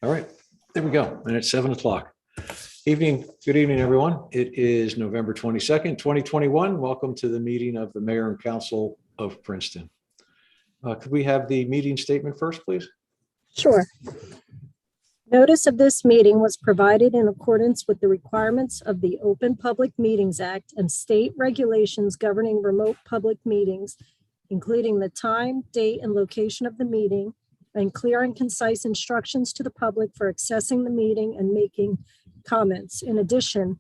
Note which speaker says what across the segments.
Speaker 1: All right, there we go. And it's 7 o'clock. Good evening, everyone. It is November 22nd, 2021. Welcome to the meeting of the Mayor and Council of Princeton. Could we have the meeting statement first, please?
Speaker 2: Sure. Notice of this meeting was provided in accordance with the requirements of the Open Public Meetings Act and state regulations governing remote public meetings, including the time, date, and location of the meeting, and clear and concise instructions to the public for accessing the meeting and making comments. In addition,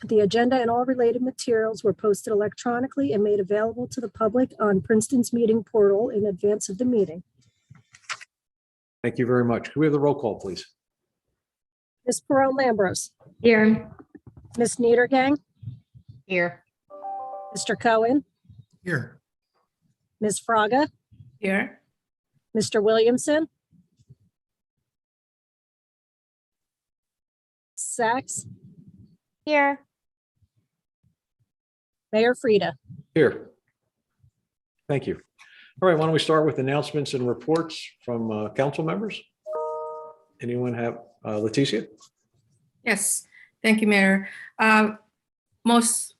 Speaker 2: the agenda and all related materials were posted electronically and made available to the public on Princeton's meeting portal in advance of the meeting.
Speaker 1: Thank you very much. Could we have the roll call, please?
Speaker 2: Ms. Perone-Lambros.
Speaker 3: Here.
Speaker 2: Ms. Niedergang.
Speaker 3: Here.
Speaker 2: Mr. Cohen.
Speaker 4: Here.
Speaker 2: Ms. Fraga.
Speaker 3: Here.
Speaker 2: Mr. Williamson. Sachs.
Speaker 3: Here.
Speaker 2: Mayor Frida.
Speaker 1: Here. Thank you. All right, why don't we start with announcements and reports from council members? Anyone have, Leticia?
Speaker 3: Yes, thank you, Mayor. Most,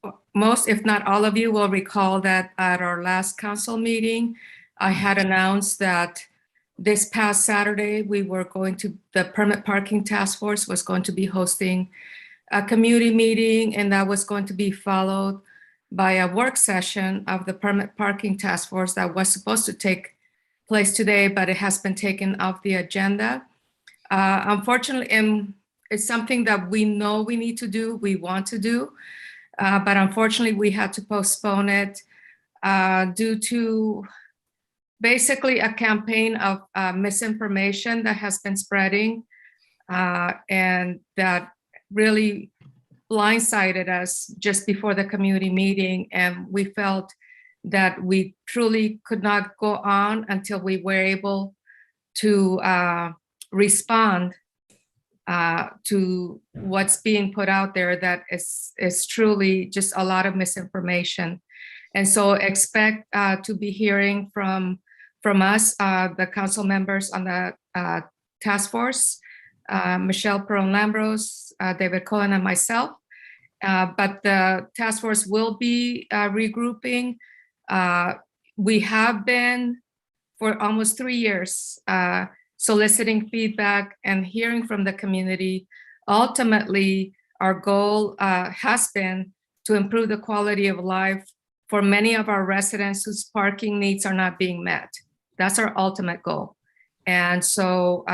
Speaker 3: if not all of you will recall that at our last council meeting, I had announced that this past Saturday, the Permit Parking Task Force was going to be hosting a community meeting, and that was going to be followed by a work session of the Permit Parking Task Force that was supposed to take place today, but it has been taken off the agenda. Unfortunately, it's something that we know we need to do, we want to do, but unfortunately we had to postpone it due to basically a campaign of misinformation that has been spreading and that really blindsided us just before the community meeting. And we felt that we truly could not go on until we were able to respond to what's being put out there that is truly just a lot of misinformation. And so expect to be hearing from us, the council members on the task force, Michelle Perone-Lambros, David Cohen, and myself. But the task force will be regrouping. We have been for almost 3 years soliciting feedback and hearing from the community. Ultimately, our goal has been to improve the quality of life for many of our residents whose parking needs are not being met. That's our ultimate goal. And so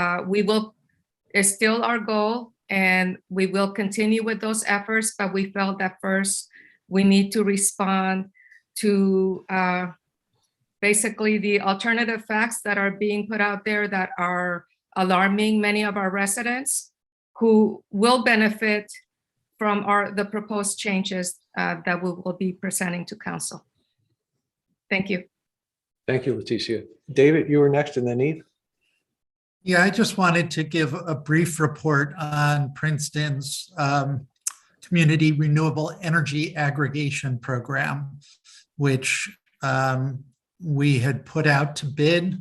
Speaker 3: it's still our goal, and we will continue with those efforts, but we felt that first we need to respond to basically the alternative facts that are being put out there that are alarming many of our residents who will benefit from the proposed changes that we will be presenting to council. Thank you.
Speaker 1: Thank you, Leticia. David, you were next, and then Eve.
Speaker 4: Yeah, I just wanted to give a brief report on Princeton's Community Renewable Energy Aggregation Program, which we had put out to bid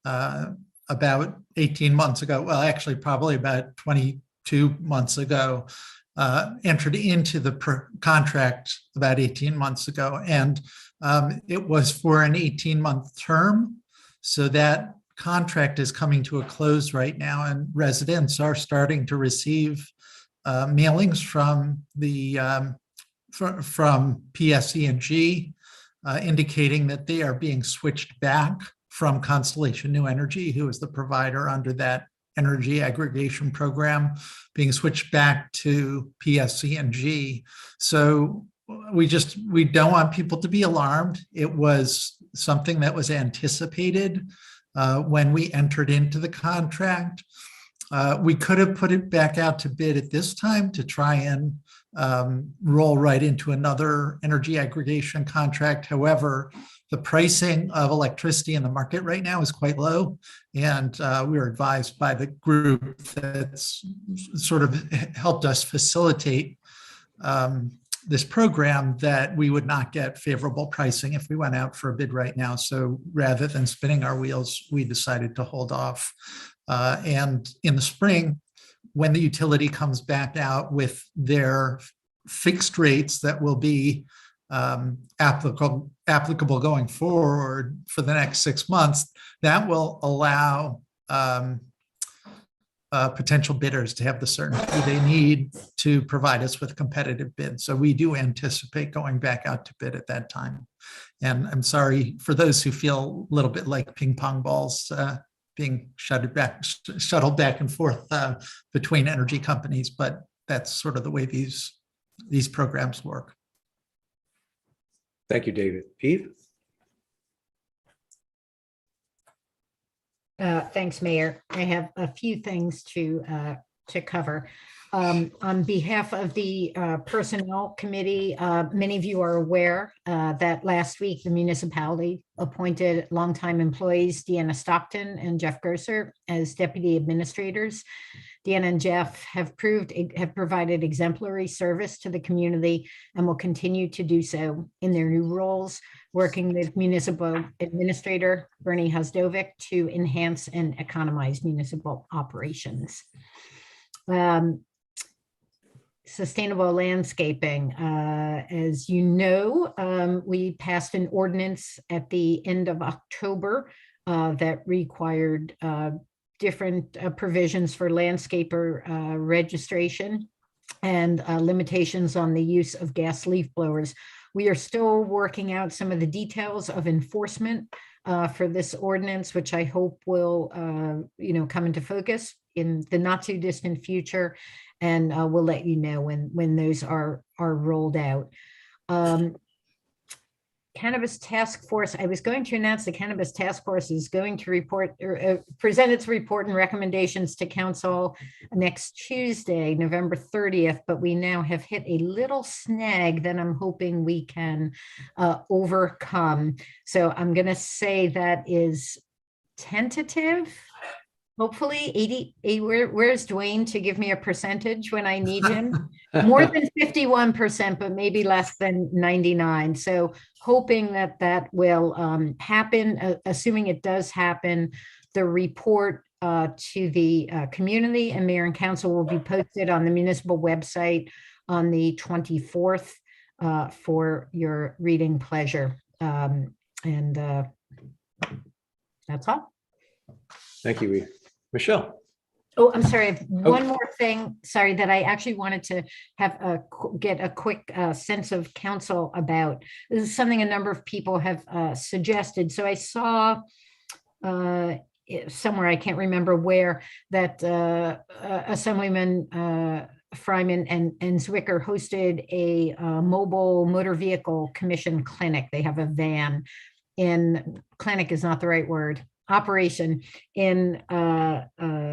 Speaker 4: about 18 months ago. Well, actually, probably about 22 months ago, entered into the contract about 18 months ago. And it was for an 18-month term. So that contract is coming to a close right now, and residents are starting to receive mailings from the from PSE&G indicating that they are being switched back from Constellation New Energy, who is the provider under that energy aggregation program, being switched back to PSE&G. So we don't want people to be alarmed. It was something that was anticipated when we entered into the contract. We could have put it back out to bid at this time to try and roll right into another energy aggregation contract. However, the pricing of electricity in the market right now is quite low. And we were advised by the group that's sort of helped us facilitate this program that we would not get favorable pricing if we went out for a bid right now. So rather than spinning our wheels, we decided to hold off. And in the spring, when the utility comes back out with their fixed rates that will be applicable going forward for the next 6 months, that will allow potential bidders to have the certainty they need to provide us with competitive bids. So we do anticipate going back out to bid at that time. And I'm sorry for those who feel a little bit like ping pong balls being shuttled back and forth between energy companies, but that's sort of the way these programs work.
Speaker 1: Thank you, David. Eve?
Speaker 5: Thanks, Mayor. I have a few things to cover. On behalf of the Personnel Committee, many of you are aware that last week the municipality appointed longtime employees Deanna Stockton and Jeff Grosser as deputy administrators. Deanna and Jeff have provided exemplary service to the community and will continue to do so in their new roles, working with municipal administrator Bernie Hasdovic to enhance and economize municipal operations. Sustainable landscaping. As you know, we passed an ordinance at the end of October that required different provisions for landscaper registration and limitations on the use of gas leaf blowers. We are still working out some of the details of enforcement for this ordinance, which I hope will come into focus in the not too distant future. And we'll let you know when those are rolled out. Cannabis Task Force, I was going to announce the Cannabis Task Force is going to report or present its report and recommendations to council next Tuesday, November 30th, but we now have hit a little snag that I'm hoping we can overcome. So I'm going to say that is tentative. Hopefully 80, where's Dwayne to give me a percentage when I need him? More than 51%, but maybe less than 99. So hoping that that will happen, assuming it does happen, the report to the community and mayor and council will be posted on the municipal website on the 24th for your reading pleasure. And that's all.
Speaker 1: Thank you, Eve. Michelle?
Speaker 5: Oh, I'm sorry. I have one more thing. Sorry, that I actually wanted to have get a quick sense of council about. This is something a number of people have suggested. So I saw somewhere, I can't remember where, that Assemblyman Fryman and Zwicker hosted a mobile motor vehicle commission clinic. They have a van in, clinic is not the right word, operation in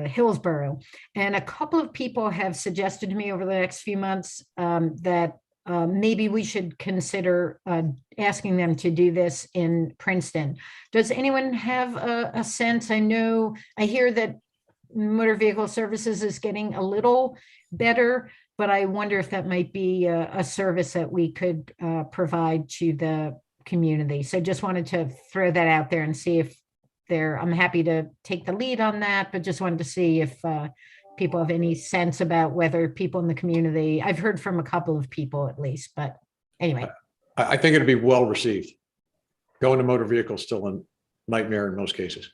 Speaker 5: Hillsborough. And a couple of people have suggested to me over the next few months that maybe we should consider asking them to do this in Princeton. Does anyone have a sense? I hear that motor vehicle services is getting a little better, but I wonder if that might be a service that we could provide to the community. So just wanted to throw that out there and see if I'm happy to take the lead on that, but just wanted to see if people have any sense about whether people in the community, I've heard from a couple of people at least, but anyway.
Speaker 1: I think it'd be well received. Going to motor vehicles still a nightmare in most cases.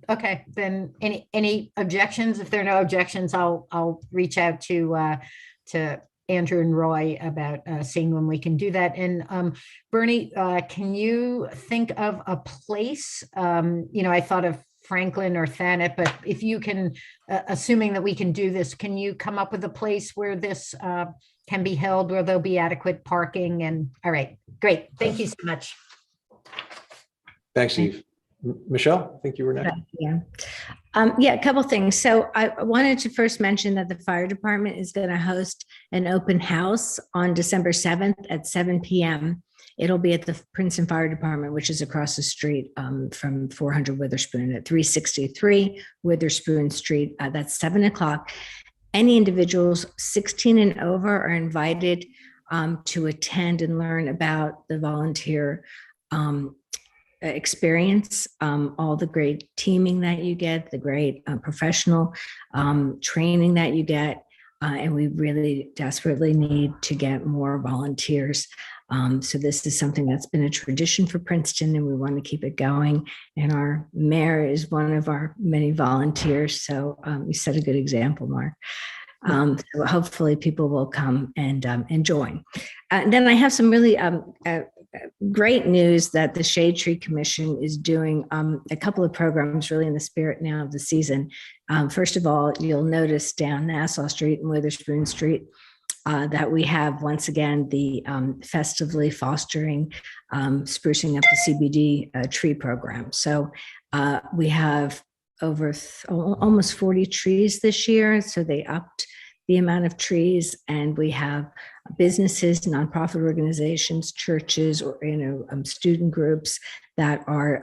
Speaker 5: Okay, then any objections? If there are no objections, I'll reach out to Andrew and Roy about seeing when we can do that. And Bernie, can you think of a place? I thought of Franklin or Thanet, but if you can, assuming that we can do this, can you come up with a place where this can be held, where there'll be adequate parking? And all right, great. Thank you so much.
Speaker 1: Thanks, Eve. Michelle, I think you were next.
Speaker 6: Yeah, a couple things. So I wanted to first mention that the fire department is going to host an open house on December 7th at 7 p.m. It'll be at the Princeton Fire Department, which is across the street from 400 Witherspoon at 363 Witherspoon Street. That's 7 o'clock. Any individuals 16 and over are invited to attend and learn about the volunteer experience, all the great teaming that you get, the great professional training that you get. And we really desperately need to get more volunteers. So this is something that's been a tradition for Princeton, and we want to keep it going. And our mayor is one of our many volunteers. So you set a good example, Mark. So hopefully people will come and join. Then I have some really great news that the Shade Tree Commission is doing a couple of programs really in the spirit now of the season. First of all, you'll notice down Nassau Street and Witherspoon Street that we have once again the festively fostering sprucing up the CBD tree program. So we have over almost 40 trees this year. So they upped the amount of trees, and we have businesses, nonprofit organizations, churches, or student groups that are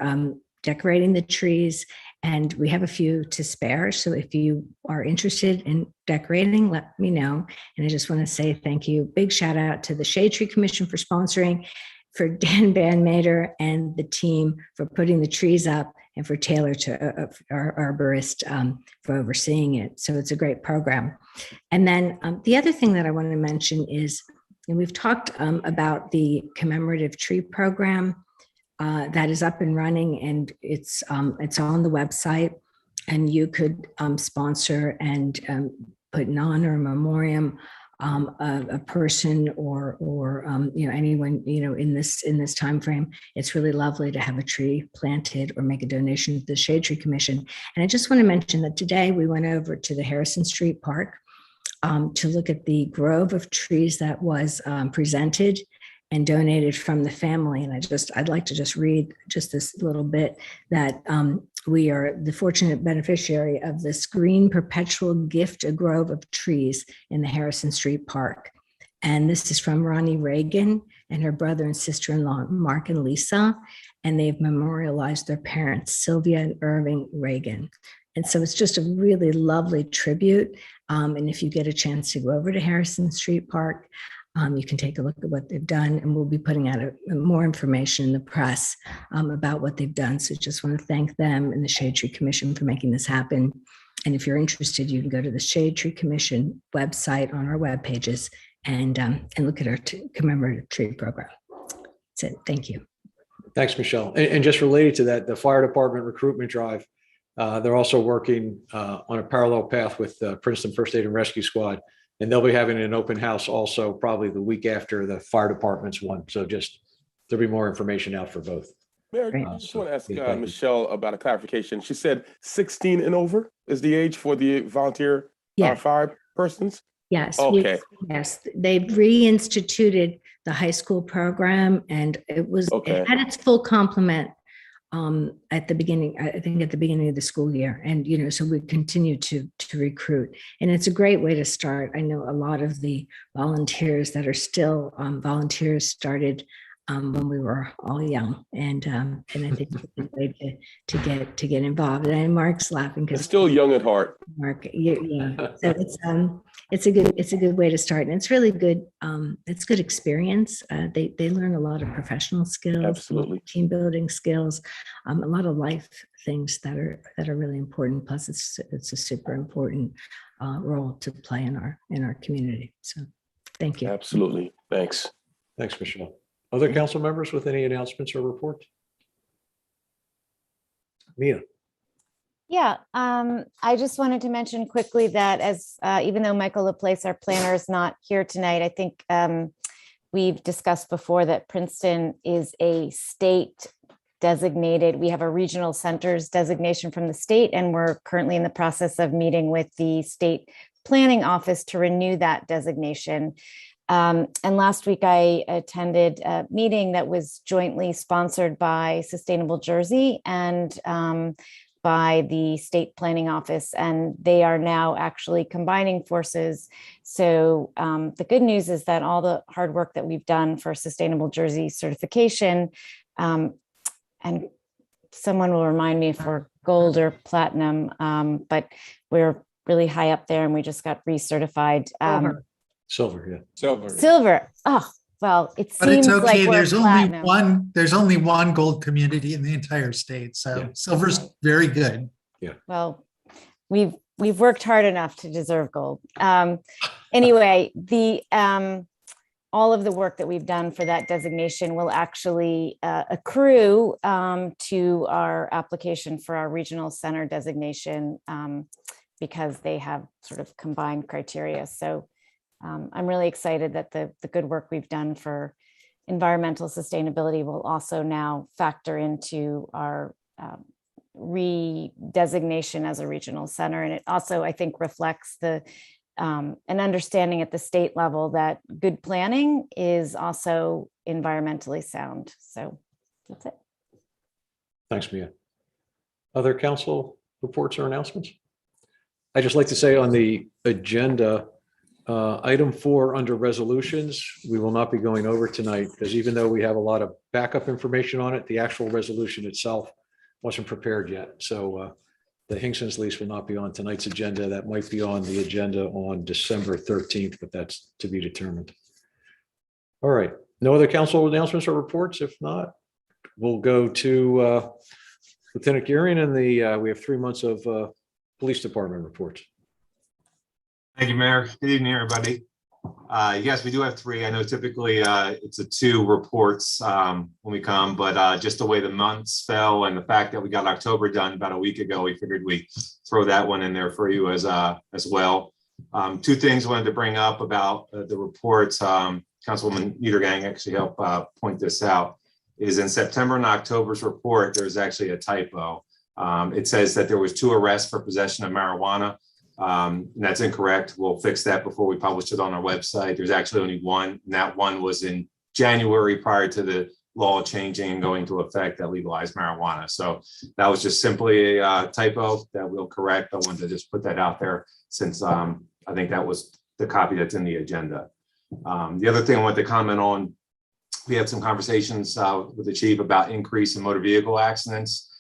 Speaker 6: decorating the trees. And we have a few to spare. So if you are interested in decorating, let me know. And I just want to say thank you. Big shout out to the Shade Tree Commission for sponsoring, for Dan Banmater and the team for putting the trees up, and for Taylor, to our arborist, for overseeing it. So it's a great program. And then the other thing that I want to mention is, and we've talked about the commemorative tree program that is up and running, and it's on the website, and you could sponsor and put an honor, a memoriam, a person or anyone in this time frame. It's really lovely to have a tree planted or make a donation to the Shade Tree Commission. And I just want to mention that today we went over to the Harrison Street Park to look at the grove of trees that was presented and donated from the family. And I'd like to just read just this little bit that we are the fortunate beneficiary of this green perpetual gift, a grove of trees in the Harrison Street Park. And this is from Ronnie Reagan and her brother and sister-in-law, Mark and Lisa. And they've memorialized their parents, Sylvia and Irving Reagan. And so it's just a really lovely tribute. And if you get a chance to go over to Harrison Street Park, you can take a look at what they've done, and we'll be putting out more information in the press about what they've done. So just want to thank them and the Shade Tree Commission for making this happen. And if you're interested, you can go to the Shade Tree Commission website on our web pages and look at our commemorative tree program. That's it. Thank you.
Speaker 1: Thanks, Michelle. And just related to that, the fire department recruitment drive, they're also working on a parallel path with Princeton First Aid and Rescue Squad. And they'll be having an open house also probably the week after the fire department's one. So just there'll be more information out for both.
Speaker 7: Mayor, I just want to ask Michelle about a clarification. She said 16 and over is the age for the volunteer fire persons?
Speaker 6: Yes.
Speaker 7: Okay.
Speaker 6: Yes. They reinstituted the high school program, and it had its full complement at the beginning, I think at the beginning of the school year. And, so we continue to recruit, and it's a great way to start. I know a lot of the volunteers that are still volunteers started when we were all young. And I think it's a good way to get involved. And Mark's laughing because
Speaker 7: still young at heart.
Speaker 6: Mark, yeah. So it's a good way to start, and it's really good. It's good experience. They learn a lot of professional skills,
Speaker 7: absolutely,
Speaker 6: team building skills, a lot of life things that are really important. Plus, it's a super important role to play in our community. So, thank you.
Speaker 7: Absolutely, thanks.
Speaker 1: Thanks, Michelle. Other council members with any announcements or reports? Mia.
Speaker 8: Yeah, I just wanted to mention quickly that even though Michael Laplace, our planner, is not here tonight, I think we've discussed before that Princeton is a state designated. We have a regional centers designation from the state, and we're currently in the process of meeting with the state planning office to renew that designation. And last week I attended a meeting that was jointly sponsored by Sustainable Jersey and by the state planning office, and they are now actually combining forces. So the good news is that all the hard work that we've done for Sustainable Jersey certification, and someone will remind me if we're gold or platinum, but we're really high up there, and we just got recertified.
Speaker 1: Silver, yeah.
Speaker 8: Silver. Oh, well, it
Speaker 4: But it's
Speaker 8: seems like
Speaker 4: okay.
Speaker 8: we're
Speaker 4: There's only one gold community in the entire state. So
Speaker 1: Yeah.
Speaker 4: silver's very good.
Speaker 8: Well, we've worked hard enough to deserve gold. Anyway, all of the work that we've done for that designation will actually accrue to our application for our regional center designation because they have sort of combined criteria. So I'm really excited that the good work we've done for environmental sustainability will also now factor into our redesignation as a regional center. And it also, I think, reflects an understanding at the state level that good planning is also environmentally sound. So that's it.
Speaker 1: Thanks, Mia. Other council reports or announcements? I'd just like to say on the agenda, item 4 under resolutions, we will not be going over tonight because even though we have a lot of backup information on it, the actual resolution itself wasn't prepared yet. So the Hingson's lease will not be on tonight's agenda. That might be on the agenda on December 13th, but that's to be determined. All right. No other council announcements or reports? If not, we'll go to Lieutenant Gearing and we have 3 months of police department reports.
Speaker 9: Thank you, Mayor. Good evening, everybody. Yes, we do have 3. I know typically it's a 2 reports when we come, but just the way the months fell and the fact that we got October done about a week ago, we figured we'd throw that one in there for you as well. 2 things I wanted to bring up about the reports. Councilwoman Niedergang actually helped point this out. Is in September and October's report, there's actually a typo. It says that there was 2 arrests for possession of marijuana. And that's incorrect. We'll fix that before we publish it on our website. There's actually only 1, and that one was in January prior to the law changing and going into effect that legalized marijuana. So that was just simply a typo that we'll correct. I wanted to just put that out there since I think that was the copy that's in the agenda. The other thing I wanted to comment on, we had some conversations with the chief about increase in motor vehicle accidents.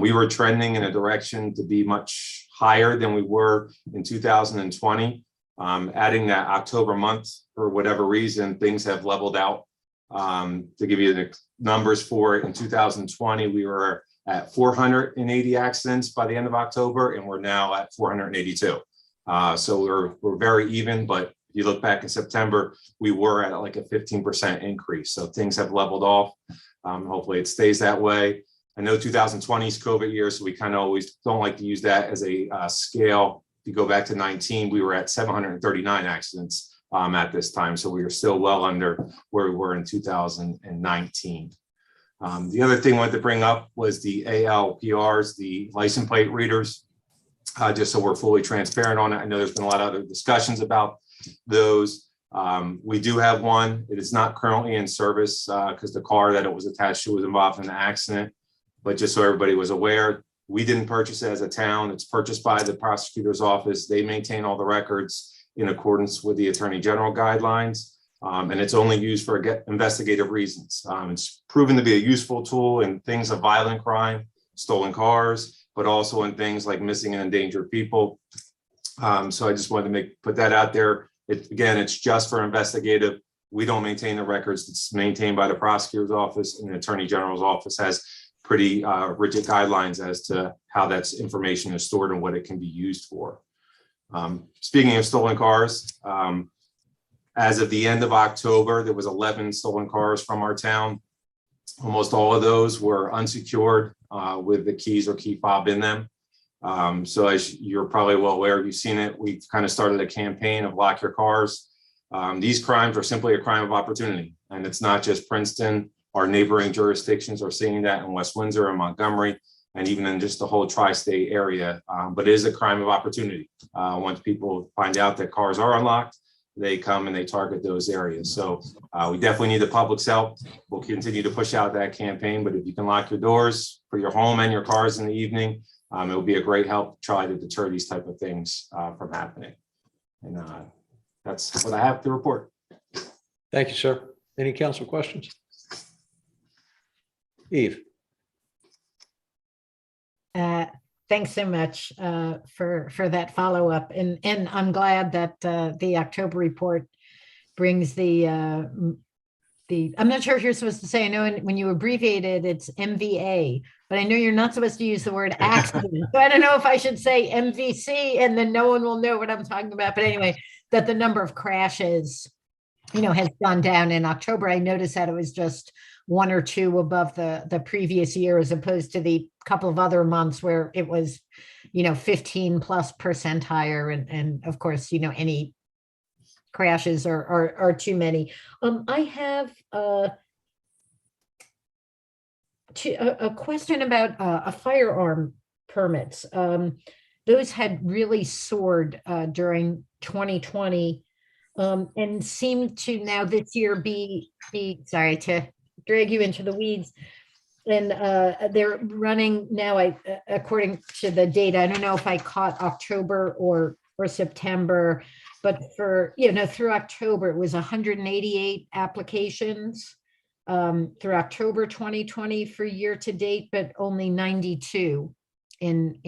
Speaker 9: We were trending in a direction to be much higher than we were in 2020. Adding that October month, for whatever reason, things have leveled out. To give you the numbers for it, in 2020, we were at 480 accidents by the end of October, and we're now at 482. So we're very even, but if you look back in September, we were at like a 15% increase. So things have leveled off. Hopefully it stays that way. I know 2020 is COVID year, so we kind of always don't like to use that as a scale. If you go back to 19, we were at 739 accidents at this time. So we were still well under where we were in 2019. The other thing I wanted to bring up was the ALPRs, the license plate readers, just so we're fully transparent on it. I know there's been a lot of other discussions about those. We do have one. It is not currently in service because the car that it was attached to was involved in the accident. But just so everybody was aware, we didn't purchase it as a town. It's purchased by the prosecutor's office. They maintain all the records in accordance with the Attorney General guidelines. And it's only used for investigative reasons. It's proven to be a useful tool in things of violent crime, stolen cars, but also in things like missing and endangered people. So I just wanted to put that out there. Again, it's just for investigative. We don't maintain the records. It's maintained by the prosecutor's office, and the Attorney General's office has pretty rigid guidelines as to how that information is stored and what it can be used for. Speaking of stolen cars, as of the end of October, there was 11 stolen cars from our town. Almost all of those were unsecured with the keys or key fob in them. So as you're probably well aware, you've seen it, we've kind of started a campaign of lock your cars. These crimes are simply a crime of opportunity, and it's not just Princeton. Our neighboring jurisdictions are seeing that in West Windsor and Montgomery, and even in just the whole tri-state area. But it is a crime of opportunity. Once people find out that cars are unlocked, they come and they target those areas. So we definitely need the public's help. We'll continue to push out that campaign, but if you can lock your doors for your home and your cars in the evening, it will be a great help to try to deter these type of things from happening. And that's what I have to report.
Speaker 1: Thank you, sir. Any council questions? Eve.
Speaker 5: Thanks so much for that follow-up. And I'm glad that the October report brings the I'm not sure if you're supposed to say, I know when you abbreviate it, it's MVA, but I know you're not supposed to use the word accident. So I don't know if I should say MVC and then no one will know what I'm talking about. But anyway, that the number of crashes, has gone down in October. I noticed that it was just 1 or 2 above the previous year, as opposed to the couple of other months where it was, 15+% higher. And of course, any crashes are too many. I have a question about a firearm permits. Those had really soared during 2020 and seem to now this year be sorry to drag you into the weeds. And they're running now, according to the data, I don't know if I caught October or September, but for, through October, it was 188 applications through October 2020 for year to date, but only 92 in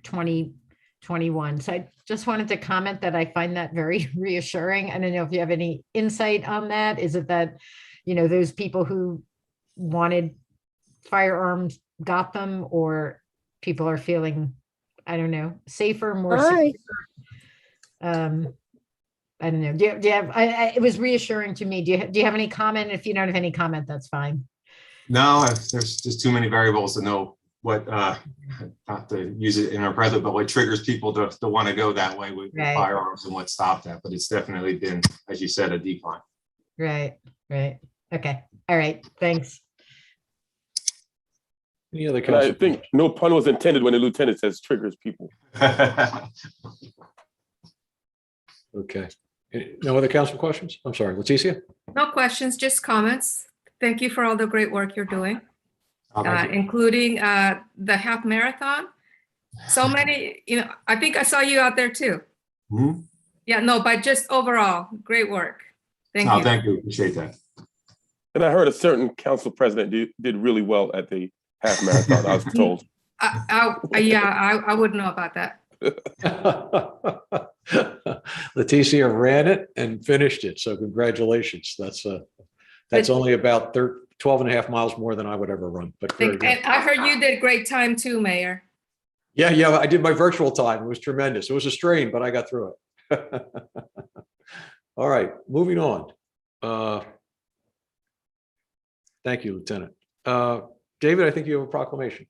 Speaker 5: 2021. So I just wanted to comment that I find that very reassuring. I don't know if you have any insight on that. Is it that, those people who wanted firearms got them, or people are feeling, I don't know, safer, more secure? I don't know. Do you have? It was reassuring to me. Do you have any comment? If you don't have any comment, that's fine.
Speaker 9: No, there's just too many variables to know what, not to use it in our present, but what triggers people to want to go that way with firearms and what stopped that. But it's definitely been, as you said, a decline.
Speaker 5: Right. Okay. All right. Thanks.
Speaker 1: Any other
Speaker 7: And
Speaker 1: council?
Speaker 7: I think no pun was intended when the lieutenant says triggers people.
Speaker 1: Okay. No other council questions? I'm sorry, Leticia?
Speaker 3: No questions, just comments. Thank you for all the great work you're doing,
Speaker 9: Thank you.
Speaker 3: including the half marathon. So many, I think I saw you out there too.
Speaker 9: Mhm.
Speaker 3: Yeah, no, but just overall, great work. Thank
Speaker 9: Oh,
Speaker 3: you.
Speaker 9: thank you. Appreciate that.
Speaker 7: And I heard a certain council president did really well at the half marathon, I was told.
Speaker 3: I wouldn't know about that.
Speaker 1: Leticia ran it and finished it. So congratulations. That's only about 12 and a half miles more than I would ever run, but very good.
Speaker 3: And I heard you did great time too, Mayor.
Speaker 1: Yeah, I did my virtual time. It was tremendous. It was a strain, but I got through it. All right, moving on. Thank you, Lieutenant. David, I think you have a proclamation.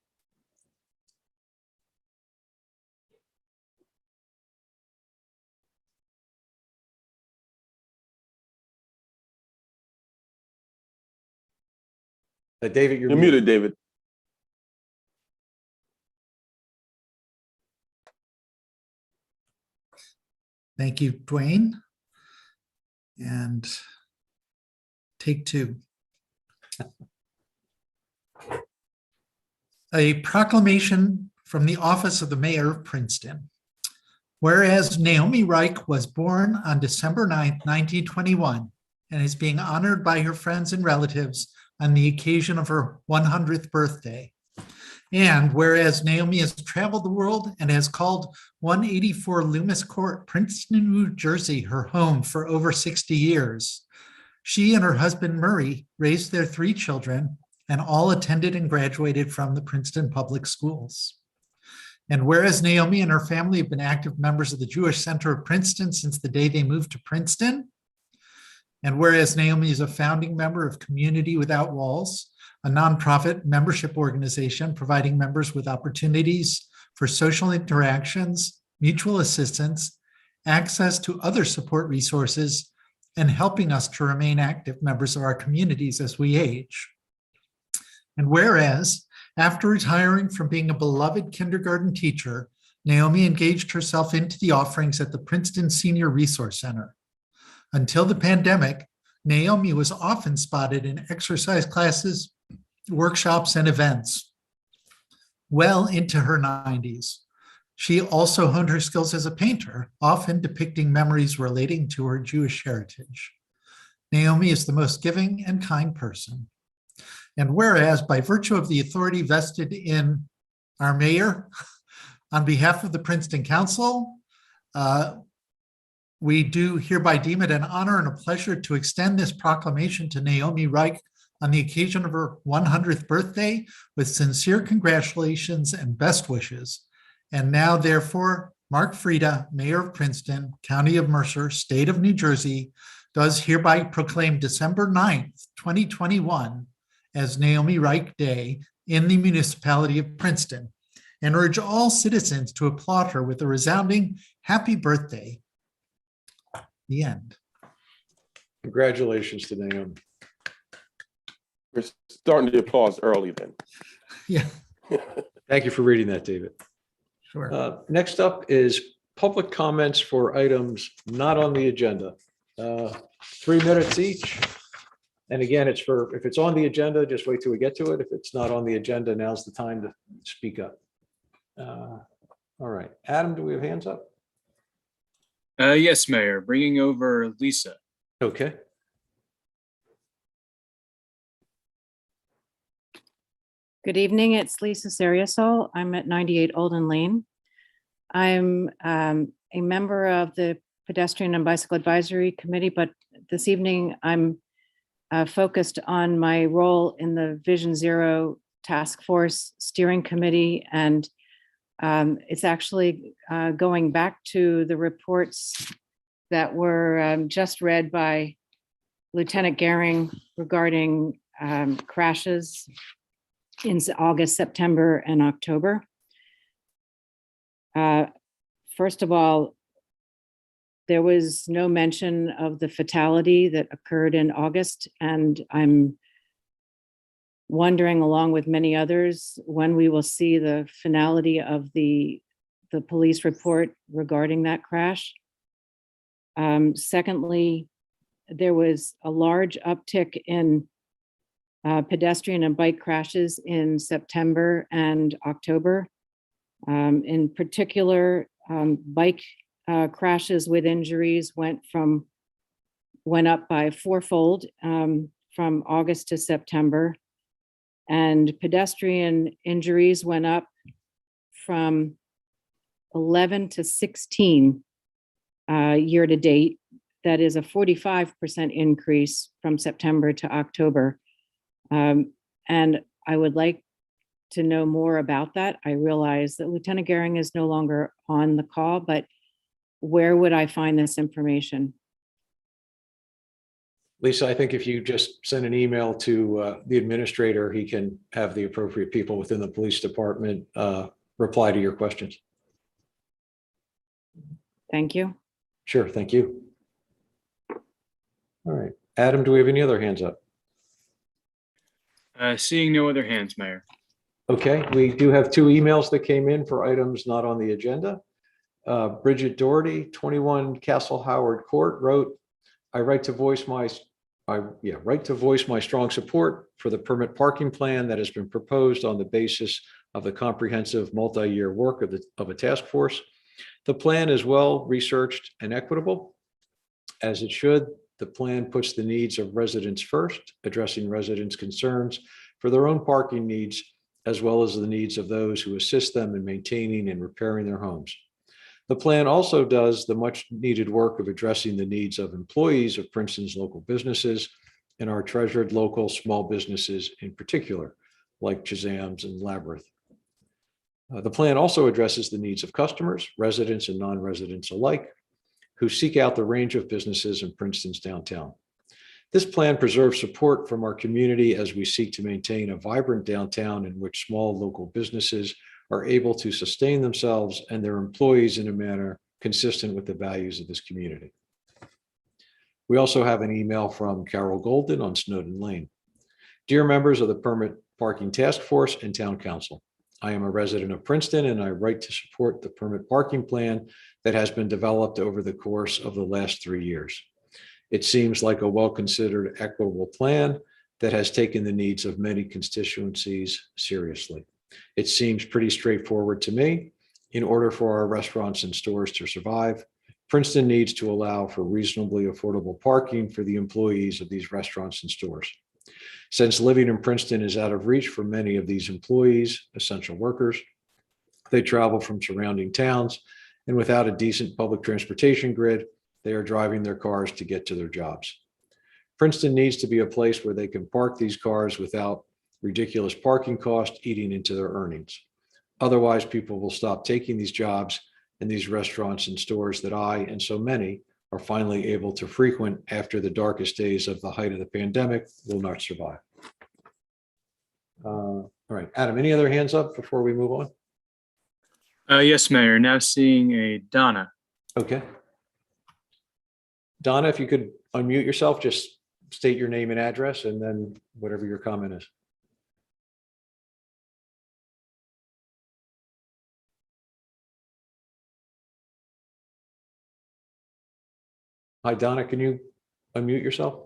Speaker 1: David,
Speaker 7: You're muted, David.
Speaker 4: Thank you, Dwayne. And take 2. A proclamation from the office of the mayor of Princeton. Whereas Naomi Reich was born on December 9th, 1921, and is being honored by her friends and relatives on the occasion of her 100th birthday. And whereas Naomi has traveled the world and has called 184 Loomis Court, Princeton, New Jersey, her home for over 60 years, she and her husband Murray raised their 3 children and all attended and graduated from the Princeton Public Schools. And whereas Naomi and her family have been active members of the Jewish Center of Princeton since the day they moved to Princeton, and whereas Naomi is a founding member of Community Without Walls, a nonprofit membership organization providing members with opportunities for social interactions, mutual assistance, access to other support resources, and helping us to remain active members of our communities as we age. And whereas, after retiring from being a beloved kindergarten teacher, Naomi engaged herself into the offerings at the Princeton Senior Resource Center. Until the pandemic, Naomi was often spotted in exercise classes, workshops, and events. Well into her 90s. She also honed her skills as a painter, often depicting memories relating to her Jewish heritage. Naomi is the most giving and kind person. And whereas, by virtue of the authority vested in our mayor, on behalf of the Princeton Council, we do hereby deem it an honor and a pleasure to extend this proclamation to Naomi Reich on the occasion of her 100th birthday with sincere congratulations and best wishes. And now, therefore, Mark Frieda, Mayor of Princeton, County of Mercer, State of New Jersey, does hereby proclaim December 9th, 2021 as Naomi Reich Day in the municipality of Princeton, and urge all citizens to applaud her with a resounding happy birthday. The end.
Speaker 1: Congratulations to Naomi.
Speaker 7: We're starting the applause early then.
Speaker 4: Yeah,
Speaker 1: Thank you for reading that, David.
Speaker 4: sure.
Speaker 1: Next up is public comments for items not on the agenda. 3 minutes each. And again, it's for, if it's on the agenda, just wait till we get to it. If it's not on the agenda, now's the time to speak up. All right, Adam, do we have hands up?
Speaker 10: Yes, Mayor, bringing over Lisa.
Speaker 1: Okay.
Speaker 11: Good evening, it's Lisa Seriasol. I'm at 98 Olden Lane. I'm a member of the Pedestrian and Bicycle Advisory Committee, but this evening I'm focused on my role in the Vision Zero Task Force Steering Committee, and it's actually going back to the reports that were just read by Lieutenant Gehring regarding crashes in August, September, and October. First of all, there was no mention of the fatality that occurred in August, and I'm wondering, along with many others, when we will see the finality of the police report regarding that crash. Secondly, there was a large uptick in pedestrian and bike crashes in September and October. In particular, bike crashes with injuries went up by fourfold from August to September, and pedestrian injuries went up from 11 to 16 year to date. That is a 45% increase from September to October. And I would like to know more about that. I realize that Lieutenant Gehring is no longer on the call, but where would I find this information?
Speaker 1: Lisa, I think if you just send an email to the administrator, he can have the appropriate people within the police department reply to your questions.
Speaker 11: Thank you.
Speaker 1: Sure, thank you. All right, Adam, do we have any other hands up?
Speaker 10: Seeing no other hands, Mayor.
Speaker 1: Okay, we do have 2 emails that came in for items not on the agenda. Bridget Doherty, 21 Castle Howard Court, wrote, I write to voice my strong support for the permit parking plan that has been proposed on the basis of the comprehensive multi-year work of a task force. The plan is well researched and equitable, as it should. The plan puts the needs of residents first, addressing residents' concerns for their own parking needs, as well as the needs of those who assist them in maintaining and repairing their homes. The plan also does the much needed work of addressing the needs of employees of Princeton's local businesses and our treasured local small businesses in particular, like Shazam's and Labyrinth. The plan also addresses the needs of customers, residents and non-residents alike, who seek out the range of businesses in Princeton's downtown. This plan preserves support from our community as we seek to maintain a vibrant downtown in which small local businesses are able to sustain themselves and their employees in a manner consistent with the values of this community. We also have an email from Carol Golden on Snowden Lane. Dear members of the Permit Parking Task Force and Town Council, I am a resident of Princeton and I write to support the permit parking plan that has been developed over the course of the last 3 years. It seems like a well-considered, equitable plan that has taken the needs of many constituencies seriously. It seems pretty straightforward to me. In order for our restaurants and stores to survive, Princeton needs to allow for reasonably affordable parking for the employees of these restaurants and stores. Since living in Princeton is out of reach for many of these employees, essential workers, they travel from surrounding towns, and without a decent public transportation grid, they are driving their cars to get to their jobs. Princeton needs to be a place where they can park these cars without ridiculous parking costs eating into their earnings. Otherwise, people will stop taking these jobs, and these restaurants and stores that I and so many are finally able to frequent after the darkest days of the height of the pandemic will not survive. All right, Adam, any other hands up before we move on?
Speaker 10: Yes, Mayor. Now seeing a Donna.
Speaker 1: Okay. Donna, if you could unmute yourself, just state your name and address and then whatever your comment is. Hi, Donna, can you unmute yourself?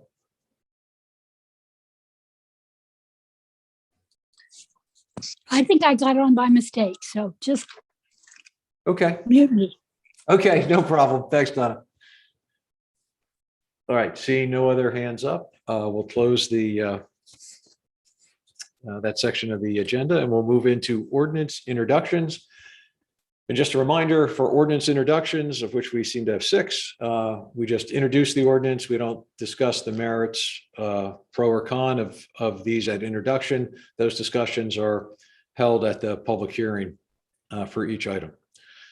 Speaker 12: I think I got on by mistake, so just
Speaker 1: Okay.
Speaker 12: mute me.
Speaker 1: Okay, no problem. Thanks, Donna. All right, seeing no other hands up, we'll close the that section of the agenda and we'll move into ordinance introductions. And just a reminder for ordinance introductions, of which we seem to have 6, we just introduce the ordinance. We don't discuss the merits, pro or con of these at introduction. Those discussions are held at the public hearing for each item.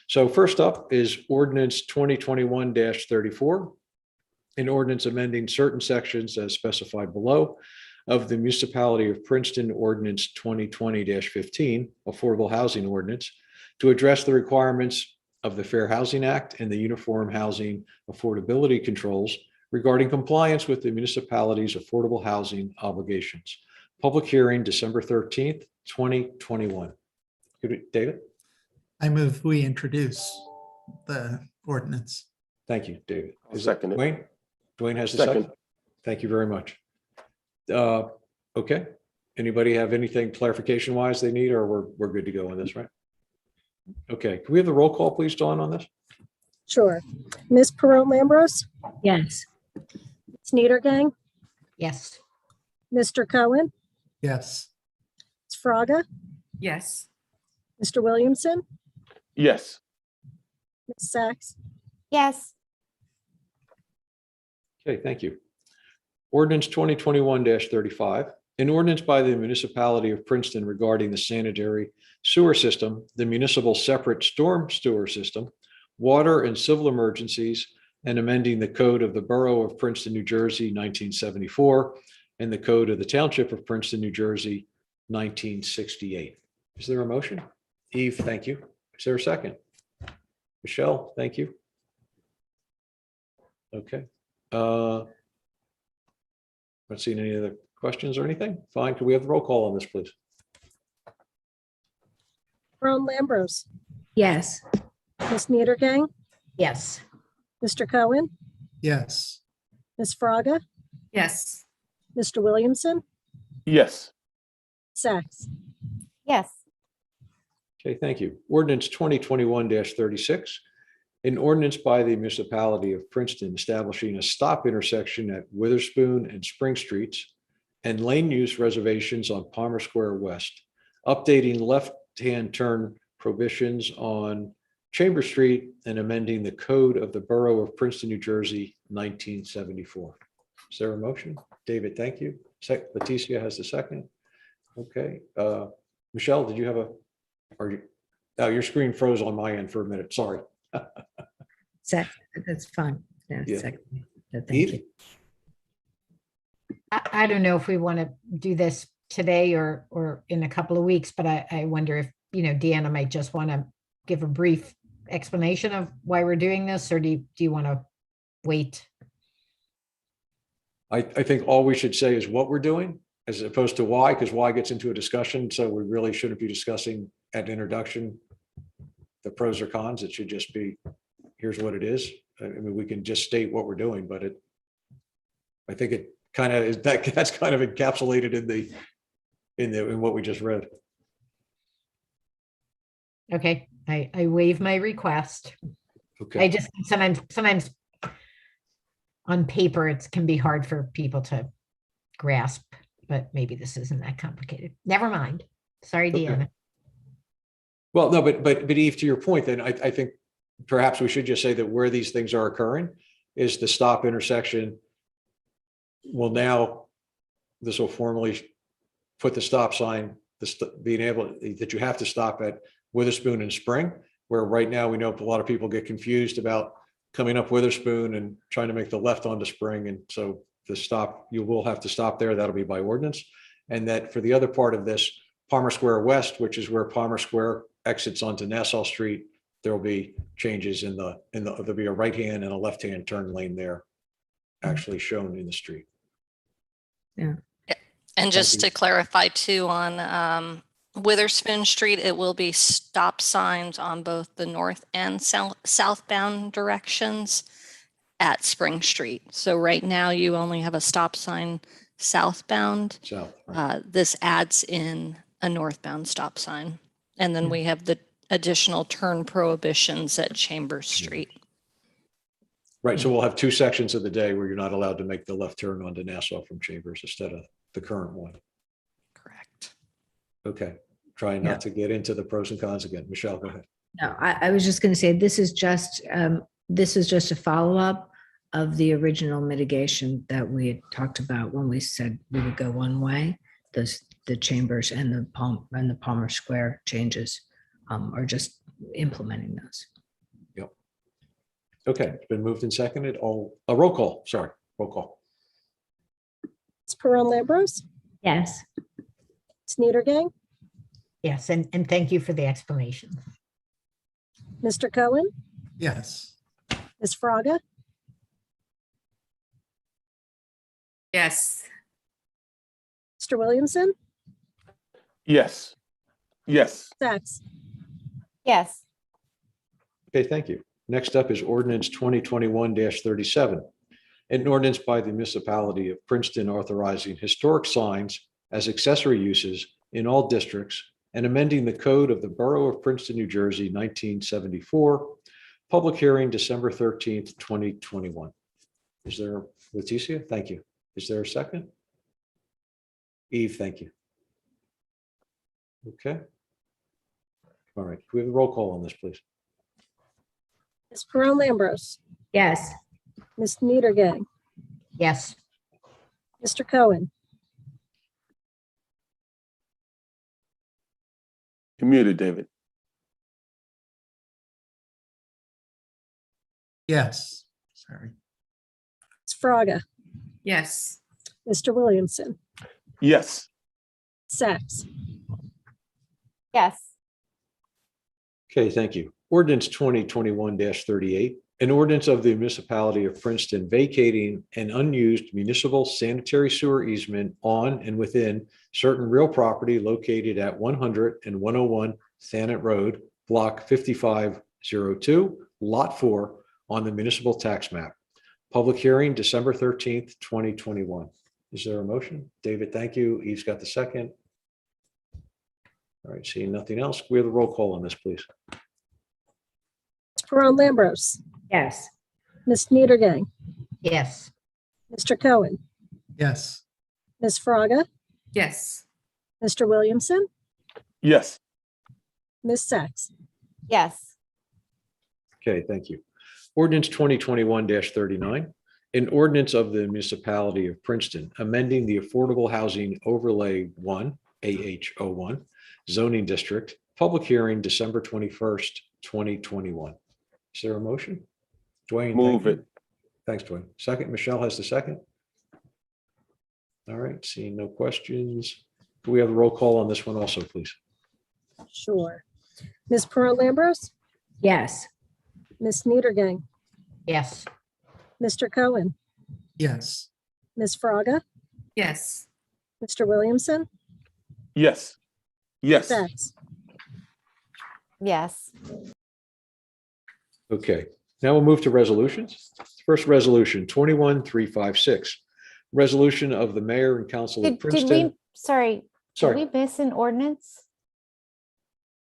Speaker 1: So first up is ordinance 2021-34, an ordinance amending certain sections as specified below of the Municipality of Princeton Ordinance 2020-15, Affordable Housing Ordinance, to address the requirements of the Fair Housing Act and the Uniform Housing Affordability Controls regarding compliance with the municipality's affordable housing obligations. Public hearing, December 13th, 2021. David?
Speaker 4: I move we introduce the ordinance.
Speaker 1: Thank you, David.
Speaker 7: I'll second it.
Speaker 1: Dwayne? Dwayne has the
Speaker 7: Second.
Speaker 1: second. Thank you very much. Okay. Anybody have anything clarification wise they need, or we're good to go on this, right? Okay. Can we have the roll call, please, Dawn, on this?
Speaker 2: Sure. Ms. Perot-Lambros,
Speaker 6: Yes.
Speaker 2: Ms. Niedergang,
Speaker 5: Yes.
Speaker 2: Mr. Cohen,
Speaker 4: Yes.
Speaker 2: Ms. Fraga,
Speaker 3: Yes.
Speaker 2: Mr. Williamson,
Speaker 7: Yes.
Speaker 2: Ms. Sachs,
Speaker 8: Yes.
Speaker 1: Okay, thank you. Ordinance 2021-35, an ordinance by the municipality of Princeton regarding the sanitary sewer system, the municipal separate storm sewer system, water and civil emergencies, and amending the code of the Borough of Princeton, New Jersey, 1974, and the code of the Township of Princeton, New Jersey, 1968. Is there a motion? Eve, thank you. Is there a second? Michelle, thank you. Okay. Not seeing any other questions or anything. Fine. Can we have the roll call on this, please?
Speaker 2: Perot-Lambros,
Speaker 6: Yes.
Speaker 2: Ms. Niedergang,
Speaker 5: Yes.
Speaker 2: Mr. Cohen,
Speaker 4: Yes.
Speaker 2: Ms. Fraga,
Speaker 3: Yes.
Speaker 2: Mr. Williamson,
Speaker 7: Yes.
Speaker 2: Sachs.
Speaker 8: Yes.
Speaker 1: Okay, thank you. Ordinance 2021-36, an ordinance by the municipality of Princeton establishing a stop intersection at Witherspoon and Spring Streets and lane use reservations on Palmer Square West, updating left-hand turn prohibitions on Chamber Street and amending the code of the Borough of Princeton, New Jersey, 1974. Is there a motion? David, thank you. Leticia has the second. Okay. Michelle, did you have your screen froze on my end for a minute. Sorry.
Speaker 6: That's fine. Yeah,
Speaker 1: Yeah.
Speaker 6: second. Thank
Speaker 1: Eve?
Speaker 6: you.
Speaker 5: I don't know if we want to do this today or in a couple of weeks, but I wonder if, Deanna might just want to give a brief explanation of why we're doing this, or do you want to wait?
Speaker 1: I think all we should say is what we're doing as opposed to why, because why gets into a discussion. So we really shouldn't be discussing at introduction the pros or cons. It should just be, here's what it is. I mean, we can just state what we're doing, but I think it kind of is that's kind of encapsulated in what we just read.
Speaker 5: Okay, I waive my request.
Speaker 1: Okay.
Speaker 5: I just sometimes on paper, it can be hard for people to grasp, but maybe this isn't that complicated. Never mind. Sorry,
Speaker 1: Okay.
Speaker 5: Deanna.
Speaker 1: Well, no, but Eve, to your point, then I think perhaps we should just say that where these things are occurring, is the stop intersection. Well, now this will formally put the stop sign, being able that you have to stop at Witherspoon and Spring, where right now we know a lot of people get confused about coming up Witherspoon and trying to make the left onto Spring. And so the stop, you will have to stop there. That'll be by ordinance. And that for the other part of this, Palmer Square West, which is where Palmer Square exits onto Nassau Street, there will be changes there'll be a right hand and a left hand turn lane there actually shown in the street.
Speaker 6: Yeah.
Speaker 13: And just
Speaker 1: you.
Speaker 13: to clarify too, on Witherspoon Street, it will be stop signs on both the north and southbound directions at Spring Street. So right now you only have a stop sign southbound.
Speaker 1: South. Right.
Speaker 13: This adds in a northbound stop sign. And then we have the additional turn prohibitions at Chambers Street.
Speaker 1: Right. So we'll have two sections of the day where you're not allowed to make the left turn onto Nassau from Chambers instead of the current one.
Speaker 13: Correct.
Speaker 1: Okay. Trying not to get into the pros and cons again. Michelle, go ahead.
Speaker 6: No, I was just going to say, this is just a follow-up of the original mitigation that we had talked about when we said we would go one way. The Chambers and the Palmer Square changes are just implementing those.
Speaker 1: Yep. Okay, it's been moved and seconded. Roll call. Sorry, roll call.
Speaker 2: Ms. Peron-Lambros,
Speaker 6: Yes.
Speaker 2: Ms. Niedergang,
Speaker 5: Yes, and thank you for the explanation.
Speaker 2: Mr. Cohen,
Speaker 4: Yes.
Speaker 2: Ms. Fraga,
Speaker 3: Yes.
Speaker 2: Mr. Williamson,
Speaker 7: Yes. Yes.
Speaker 2: Sachs.
Speaker 8: Yes.
Speaker 1: Okay, thank you. Next up is ordinance 2021-37. An ordinance by the municipality of Princeton authorizing historic signs as accessory uses in all districts and amending the code of the Borough of Princeton, New Jersey, 1974. Public hearing December 13th, 2021. Is there, Leticia? Thank you. Is there a second? Eve, thank you. Okay. All right. Can we have a roll call on this, please?
Speaker 2: Ms. Peron-Lambros,
Speaker 6: Yes.
Speaker 2: Ms. Niedergang,
Speaker 5: Yes,
Speaker 2: Mr. Cohen,
Speaker 7: You're muted, David.
Speaker 4: Yes. Sorry.
Speaker 2: Ms. Fraga,
Speaker 3: Yes.
Speaker 2: Mr. Williamson,
Speaker 7: Yes.
Speaker 2: Sachs.
Speaker 8: Yes.
Speaker 1: Okay, thank you. Ordinance 2021-38, an ordinance of the municipality of Princeton vacating an unused municipal sanitary sewer easement on and within certain real property located at 100 and 101 Thanet Road, Block 5502, Lot 4 on the municipal tax map. Public hearing December 13th, 2021. Is there a motion? David, thank you. Eve's got the second. All right, seeing nothing else, we have a roll call on this, please.
Speaker 2: Ms. Peron-Lambros,
Speaker 6: Yes.
Speaker 2: Ms. Niedergang,
Speaker 5: yes,
Speaker 2: Mr. Cohen,
Speaker 4: Yes.
Speaker 2: Ms. Fraga,
Speaker 3: Yes.
Speaker 2: Mr. Williamson,
Speaker 7: Yes.
Speaker 2: Ms. Sachs.
Speaker 8: Yes.
Speaker 1: Okay, thank you. Ordinance 2021-39, an ordinance of the municipality of Princeton, amending the Affordable Housing Overlay 1, AH01, zoning district, public hearing December 21st, 2021. Is there a motion? Dwayne?
Speaker 7: Move
Speaker 1: thank you.
Speaker 7: it.
Speaker 1: Thanks, Dwayne. Second, Michelle has the second. All right, seeing no questions. Do we have a roll call on this one also, please?
Speaker 2: Sure. Ms. Peron-Lambros,
Speaker 6: Yes.
Speaker 2: Ms. Niedergang,
Speaker 5: yes,
Speaker 2: Mr. Cohen,
Speaker 4: Yes.
Speaker 2: Ms. Fraga,
Speaker 3: Yes.
Speaker 2: Mr. Williamson,
Speaker 7: Yes. Yes.
Speaker 2: Sachs.
Speaker 8: Yes.
Speaker 1: Okay, now we'll move to resolutions. First resolution, 21356. Resolution of the mayor and council of
Speaker 8: Did
Speaker 1: Princeton.
Speaker 8: we, sorry, did
Speaker 1: Sorry,
Speaker 8: we miss an ordinance?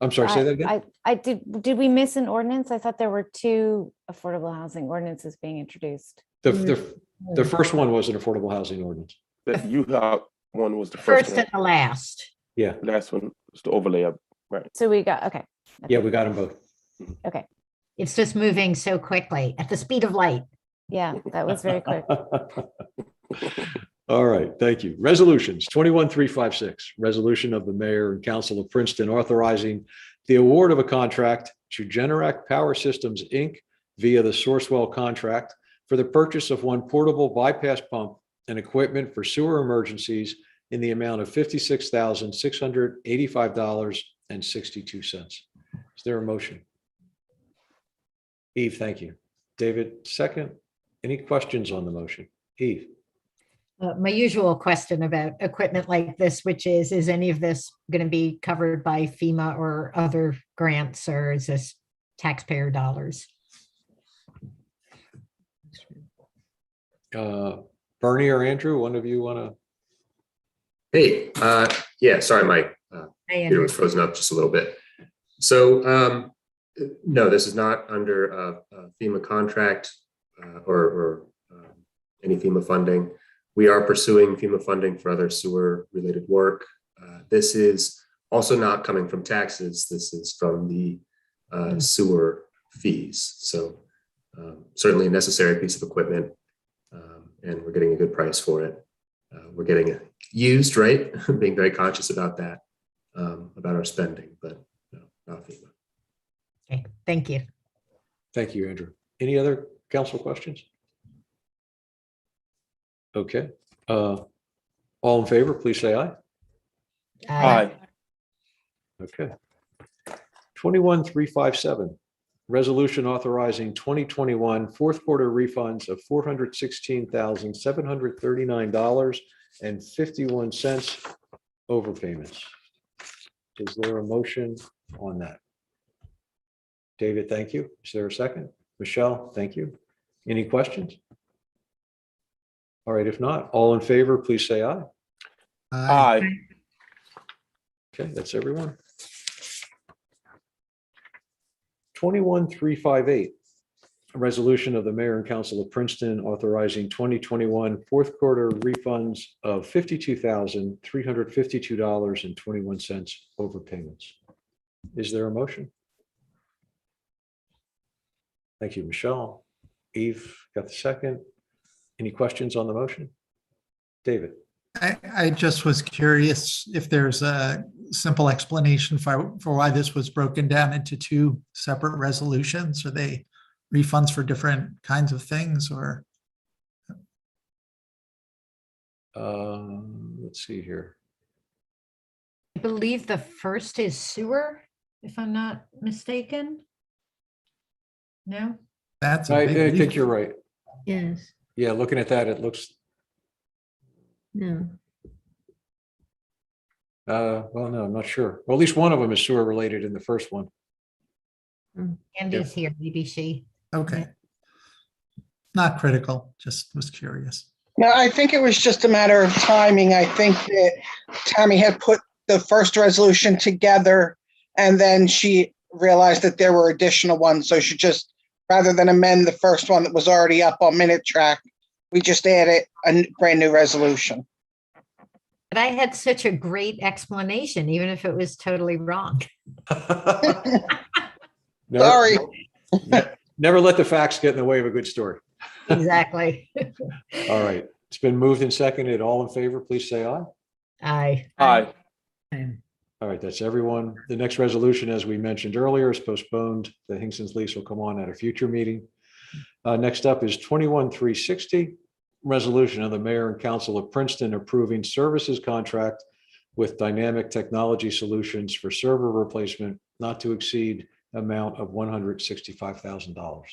Speaker 1: I'm sorry, say that again?
Speaker 8: Did we miss an ordinance? I thought there were two affordable housing ordinances being introduced.
Speaker 1: The first one was an affordable housing ordinance.
Speaker 7: That you have one was the first
Speaker 5: first
Speaker 7: one.
Speaker 5: and the last.
Speaker 1: Yeah,
Speaker 7: Last one was the overlay up. Right.
Speaker 8: So we got, okay.
Speaker 1: yeah, we got them both.
Speaker 8: Okay.
Speaker 5: It's just moving so quickly at the speed of light.
Speaker 8: Yeah, that was very quick.
Speaker 1: All right, thank you. Resolutions 21356, resolution of the mayor and council of Princeton authorizing the award of a contract to Generac Power Systems, Inc. via the Sourcewell contract for the purchase of one portable bypass pump and equipment for sewer emergencies in the amount of $56,685.62. Is there a motion? Eve, thank you. David, second. Any questions on the motion? Eve?
Speaker 5: My usual question about equipment like this, which is any of this going to be covered by FEMA or other grants, or is this taxpayer dollars?
Speaker 1: Bernie or Andrew, one of you want to?
Speaker 14: Hey, yeah, sorry, Mike.
Speaker 5: Hey,
Speaker 14: Peter was frozen up just a little bit. So, no, this is not under a FEMA contract or any FEMA funding. We are pursuing FEMA funding for other sewer related work. This is also not coming from taxes. This is from the sewer fees. So certainly a necessary piece of equipment, and we're getting a good price for it. We're getting it used, right? Being very conscious about that, about our spending, but no, not FEMA.
Speaker 5: Okay, thank you.
Speaker 1: Thank you, Andrew. Any other council questions? Okay. All in favor, please say aye.
Speaker 7: Aye.
Speaker 1: Okay. 21357, resolution authorizing 2021 fourth quarter refunds of $416,739.51 overpayments. Is there a motion on that? David, thank you. Is there a second? Michelle, thank you. Any questions? All right, if not, all in favor, please say aye.
Speaker 7: Aye.
Speaker 1: Okay, that's everyone. 21358, a resolution of the mayor and council of Princeton authorizing 2021 fourth quarter refunds of $52,352.21 overpayments. Is there a motion? Thank you, Michelle. Eve got the second. Any questions on the motion? David?
Speaker 4: I just was curious if there's a simple explanation for why this was broken down into two separate resolutions. Are they refunds for different kinds of things, or?
Speaker 1: Let's see here.
Speaker 5: I believe the first is sewer, if I'm not mistaken. No?
Speaker 4: That's a
Speaker 1: I
Speaker 4: big
Speaker 1: think you're right.
Speaker 6: Yes,
Speaker 1: Yeah, looking at that, it looks,
Speaker 6: no.
Speaker 1: well, no, I'm not sure. Well, at least one of them is sewer related in the first one.
Speaker 5: Andy's here, maybe she.
Speaker 4: Okay. Not critical, just was curious.
Speaker 15: No, I think it was just a matter of timing. I think that Tammy had put the first resolution together and then she realized that there were additional ones. So she just, rather than amend the first one that was already up on Minute Track, we just added a brand new resolution.
Speaker 5: But I had such a great explanation, even if it was totally wrong.
Speaker 15: Sorry.
Speaker 1: Never let the facts get in the way of a good story.
Speaker 5: Exactly.
Speaker 1: All right. It's been moved and seconded. All in favor, please say aye.
Speaker 5: Aye.
Speaker 7: Aye.
Speaker 1: All right, that's everyone. The next resolution, as we mentioned earlier, is postponed. The Hingston's lease will come on at a future meeting. Next up is 21360, resolution of the mayor and council of Princeton approving services contract with Dynamic Technology Solutions for server replacement not to exceed amount of $165,000.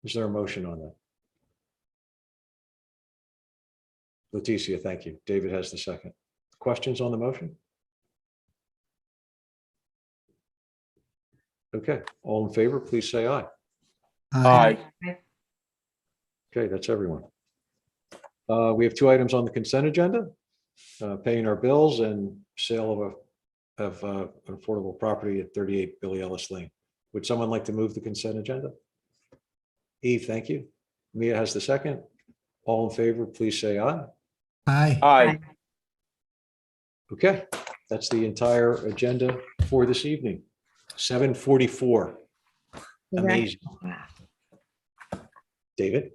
Speaker 1: Is there a motion on that? Leticia, thank you. David has the second. Questions on the motion? Okay, all in favor, please say aye.
Speaker 7: Aye.
Speaker 1: Okay, that's everyone. We have two items on the consent agenda, paying our bills and sale of an affordable property at 38 Billy Ellis Lane. Would someone like to move the consent agenda? Eve, thank you. Mia has the second. All in favor, please say aye.
Speaker 4: Aye.
Speaker 7: Aye.
Speaker 1: Okay, that's the entire agenda for this evening. 7:44. Amazing. David?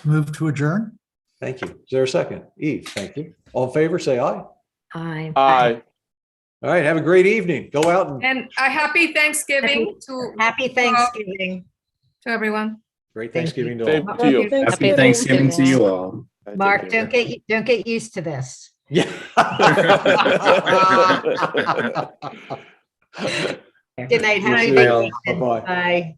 Speaker 4: Move to adjourn?
Speaker 1: Thank you. Is there a second? Eve, thank you. All in favor, say aye.
Speaker 6: Aye.
Speaker 7: Aye.
Speaker 1: All right, have a great evening. Go out and
Speaker 3: And a happy Thanksgiving to
Speaker 5: Happy Thanksgiving.
Speaker 3: everyone.
Speaker 1: great
Speaker 5: Thank
Speaker 1: Thanksgiving to
Speaker 7: Same
Speaker 1: all.
Speaker 7: to you.
Speaker 2: Happy
Speaker 10: Thanksgiving to you all.
Speaker 7: Take
Speaker 5: Mark,
Speaker 7: care.
Speaker 5: don't get used to this.
Speaker 1: Yeah.
Speaker 5: Good night. Have a
Speaker 1: You
Speaker 5: good
Speaker 1: too.
Speaker 5: weekend.
Speaker 1: Bye-bye.
Speaker 5: Bye.